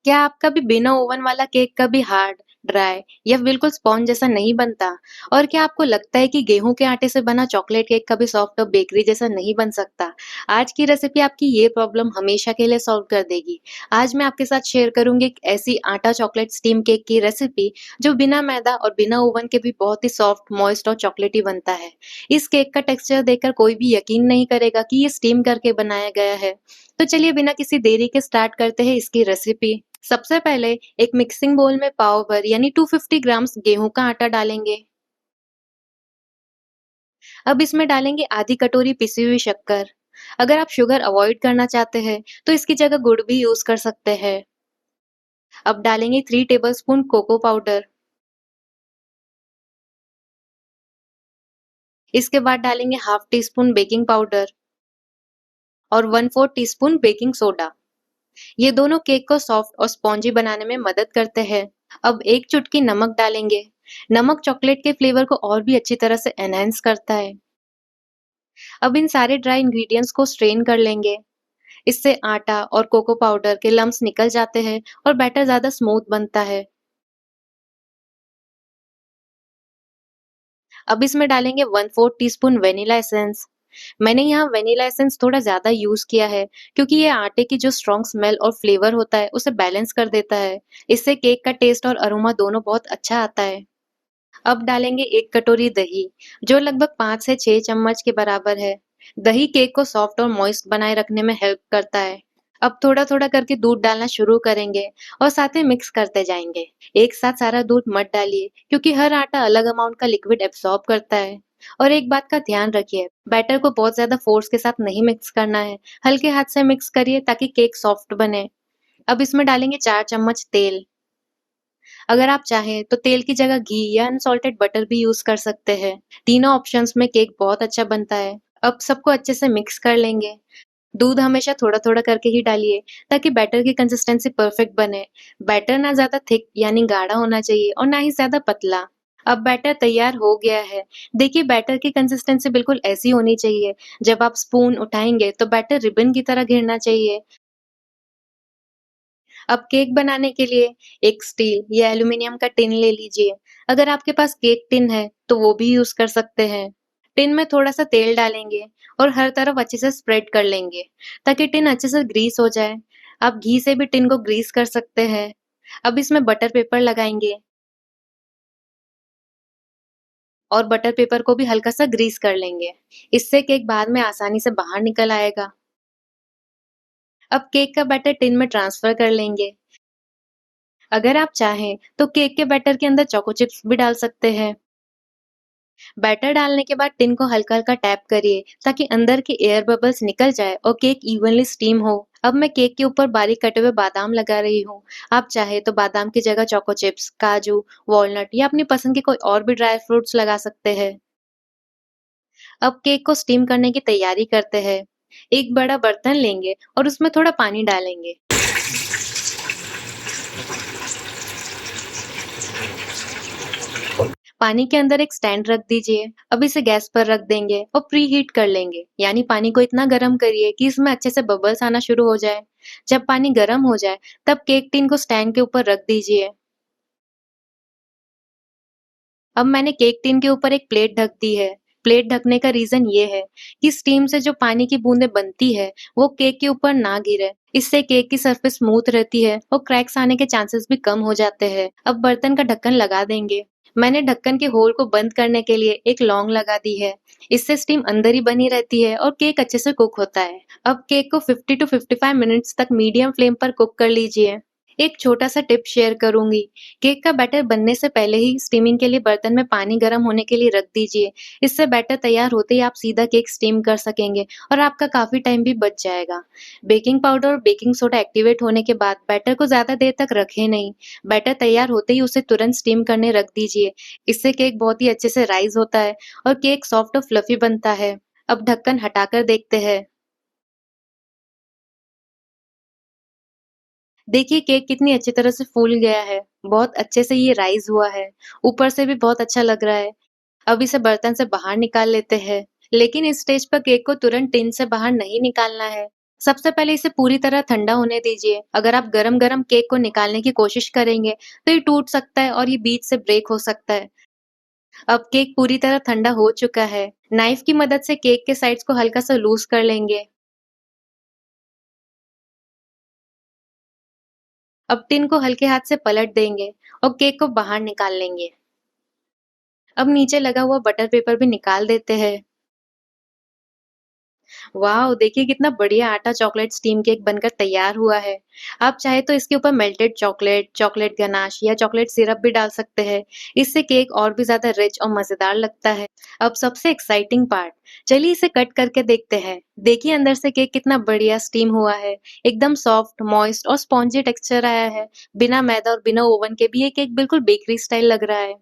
क्या आप कभी बिना ओवन वाला केक कभी हार्ड, ड्राई या बिल्कुल स्पॉन्ज जैसा नहीं बनता? और क्या आपको लगता है कि गेहूं के आटे से बना चॉकलेट केक कभी सॉफ्ट और बेकरी जैसा नहीं बन सकता? आज की रेसिपी आपकी ये प्रॉब्लम हमेशा के लिए सॉल्व कर देगी। आज मैं आपके साथ शेयर करूंगी एक ऐसी आटा चॉकलेट स्टीम केक की रेसिपी जो बिना मैदा और बिना ओवन के भी बहुत ही सॉफ्ट, मॉइस्ट और चॉकलेटी बनता है। इस केक का टेक्सचर देखकर कोई भी यकीन नहीं करेगा कि ये स्टीम करके बनाया गया है। तो चलिए बिना किसी देरी के स्टार्ट करते हैं इसकी रेसिपी। सबसे पहले एक मिक्सिंग बोल में पाव भर यानी 250 ग्राम्स गेहूं का आटा डालेंगे। अब इसमें डालेंगे आधी कटोरी पिसी हुई शक्कर। अगर आप शुगर अवॉइड करना चाहते हैं तो इसकी जगह गुड़ भी यूज कर सकते हैं। अब डालेंगे 3 टेबलस्पून कोको पाउडर। इसके बाद डालेंगे half tea spoon baking powder और 1/4 टीस्पून बेकिंग सोडा। ये दोनों केक को सॉफ्ट और स्पॉन्जी बनाने में मदद करते हैं। अब एक चुटकी नमक डालेंगे। नमक चॉकलेट के फ्लेवर को और भी अच्छी तरह से एनहांस करता है। अब इन सारे ड्राई इंग्रेडिएंट्स को स्ट्रेन कर लेंगे। इससे आटा और कोको पाउडर के लम्स निकल जाते हैं और बैटर ज्यादा स्मूथ बनता है। अब इसमें डालेंगे 1/4 टीस्पून वेनिला एसेंस। मैंने यहाँ वेनिला एसेंस थोड़ा ज्यादा यूज किया है क्योंकि ये आटे की जो स्ट्रॉन्ग स्मेल और फ्लेवर होता है उसे बैलेंस कर देता है। इससे केक का टेस्ट और अरोमा दोनों बहुत अच्छा आता है। अब डालेंगे एक कटोरी दही, जो लगभग 5 से 6 चम्मच के बराबर है। दही केक को सॉफ्ट और मॉइस्ट बनाए रखने में हेल्प करता है। अब थोड़ा थोड़ा करके दूध डालना शुरू करेंगे और साथ ही मिक्स करते जाएंगे। एक साथ सारा दूध मत डालिए क्योंकि हर आटा अलग अमाउंट का लिक्विड एब्सॉर्ब करता है। और एक बात का ध्यान रखिए, बैटर को बहुत ज्यादा फोर्स के साथ नहीं मिक्स करना है। हल्के हाथ से मिक्स करिए ताकि केक सॉफ्ट बने। अब इसमें डालेंगे 4 चम्मच तेल। अगर आप चाहें तो तेल की जगह घी या अनसॉल्टेड बटर भी यूज कर सकते हैं। तीनों ऑप्शंस में केक बहुत अच्छा बनता है। अब सबको अच्छे से मिक्स कर लेंगे। दूध हमेशा थोड़ा थोड़ा करके ही डालिए ताकि बैटर की कंसिस्टेंसी परफेक्ट बने। बैटर ना ज्यादा थिक यानी गाढ़ा होना चाहिए और ना ही ज्यादा पतला। अब बैटर तैयार हो गया है। देखिए बैटर की कंसिस्टेंसी बिल्कुल ऐसी होनी चाहिए। जब आप स्पून उठाएंगे तो बैटर रिबन की तरह घिरना चाहिए। अब केक बनाने के लिए एक स्टील या एल्यूमीनियम का टिन ले लीजिए। अगर आपके पास केक टिन है तो वो भी यूज कर सकते हैं। टिन में थोड़ा सा तेल डालेंगे और हर तरफ अच्छे से स्प्रेड कर लेंगे ताकि टिन अच्छे से ग्रीस हो जाए। आप घी से भी टिन को ग्रीस कर सकते हैं। अब इसमें बटर पेपर लगाएंगे और बटर पेपर को भी हल्का सा ग्रीस कर लेंगे। इससे केक बाद में आसानी से बाहर निकल आएगा। अब केक का बैटर टिन में ट्रांसफर कर लेंगे। अगर आप चाहें तो केक के बैटर के अंदर चोको चिप्स भी डाल सकते हैं। बैटर डालने के बाद टिन को हल्का हल्का टैप करिए ताकि अंदर के एयर बबल्स निकल जाए और केक इवनली स्टीम हो। अब मैं केक के ऊपर बारीक कटे हुए बादाम लगा रही हूँ। आप चाहे तो बादाम की जगह चोको चिप्स, काजू, वॉलनट या अपनी पसंद के कोई और भी ड्राई फ्रूट्स लगा सकते हैं। अब केक को स्टीम करने की तैयारी करते हैं। एक बड़ा बर्तन लेंगे और उसमें थोड़ा पानी डालेंगे। पानी के अंदर एक स्टैंड रख दीजिए। अब इसे गैस पर रख देंगे और प्री हीट कर लेंगे, यानी पानी को इतना गर्म करिए कि इसमें अच्छे से बबल्स आना शुरू हो जाए। जब पानी गर्म हो जाए तब केक टिन को स्टैंड के ऊपर रख दीजिए। अब मैंने केक टिन के ऊपर एक प्लेट ढक दी है। प्लेट ढकने का रीजन ये है कि स्टीम से जो पानी की बूंदें बनती है वो केक के ऊपर ना गिरे। इससे केक की सरफेस स्मूथ रहती है और क्रैक्स आने के चांसेस भी कम हो जाते हैं। अब बर्तन का ढक्कन लगा देंगे। मैंने ढक्कन के होल को बंद करने के लिए एक लौंग लगा दी है। इससे स्टीम अंदर ही बनी रहती है और केक अच्छे से कुक होता है। अब केक को 50 to 55 मिनट्स तक मीडियम फ्लेम पर कुक कर लीजिए। एक छोटा सा टिप शेयर करूंगी। केक का बैटर बनने से पहले ही स्टीमिंग के लिए बर्तन में पानी गर्म होने के लिए रख दीजिए। इससे बैटर तैयार होते ही आप सीधा केक स्टीम कर सकेंगे और आपका काफी टाइम भी बच जाएगा। बेकिंग पाउडर और बेकिंग सोडा एक्टिवेट होने के बाद बैटर को ज्यादा देर तक रखें नहीं। बैटर तैयार होते ही उसे तुरंत स्टीम करने रख दीजिए। इससे केक बहुत ही अच्छे से राइज होता है और केक सॉफ्ट और फ्लफी बनता है। अब ढक्कन हटाकर देखते हैं। देखिए केक कितनी अच्छी तरह से फूल गया है। बहुत अच्छे से ये राइज़ हुआ है। ऊपर से भी बहुत अच्छा लग रहा है। अब इसे बर्तन से बाहर निकाल लेते हैं। लेकिन इस स्टेज पर केक को तुरंत टिन से बाहर नहीं निकालना है। सबसे पहले इसे पूरी तरह ठंडा होने दीजिए। अगर आप गरम-गरम केक को निकालने की कोशिश करेंगे, तो ये टूट सकता है और ये बीच से ब्रेक हो सकता है। अब केक पूरी तरह ठंडा हो चुका है। नाइफ की मदद से केक के साइड्स को हल्का सा लूज़ कर लेंगे। अब टिन को हल्के हाथ से पलट देंगे और केक को बाहर निकाल लेंगे। अब नीचे लगा हुआ बटर पेपर भी निकाल देते हैं। वाओ! देखिए कितना बढ़िया आटा चॉकलेट स्टीम केक बनकर तैयार हुआ है। आप चाहे तो इसके ऊपर मेल्टेड चॉकलेट, चॉकलेट गनाश या चॉकलेट सिरप भी डाल सकते हैं। इससे केक और भी ज़्यादा रिच और मज़ेदार लगता है। अब सबसे एक्साइटिंग पार्ट, चलिए इसे कट करके देखते हैं। देखिए अंदर से केक कितना बढ़िया स्टीम हुआ है। एकदम सॉफ्ट, मॉइस्ट और स्पॉन्जी टेक्सचर आया है। बिना मैदा और बिना ओवन के भी ये केक बिल्कुल बेकरी स्टाइल लग रहा है।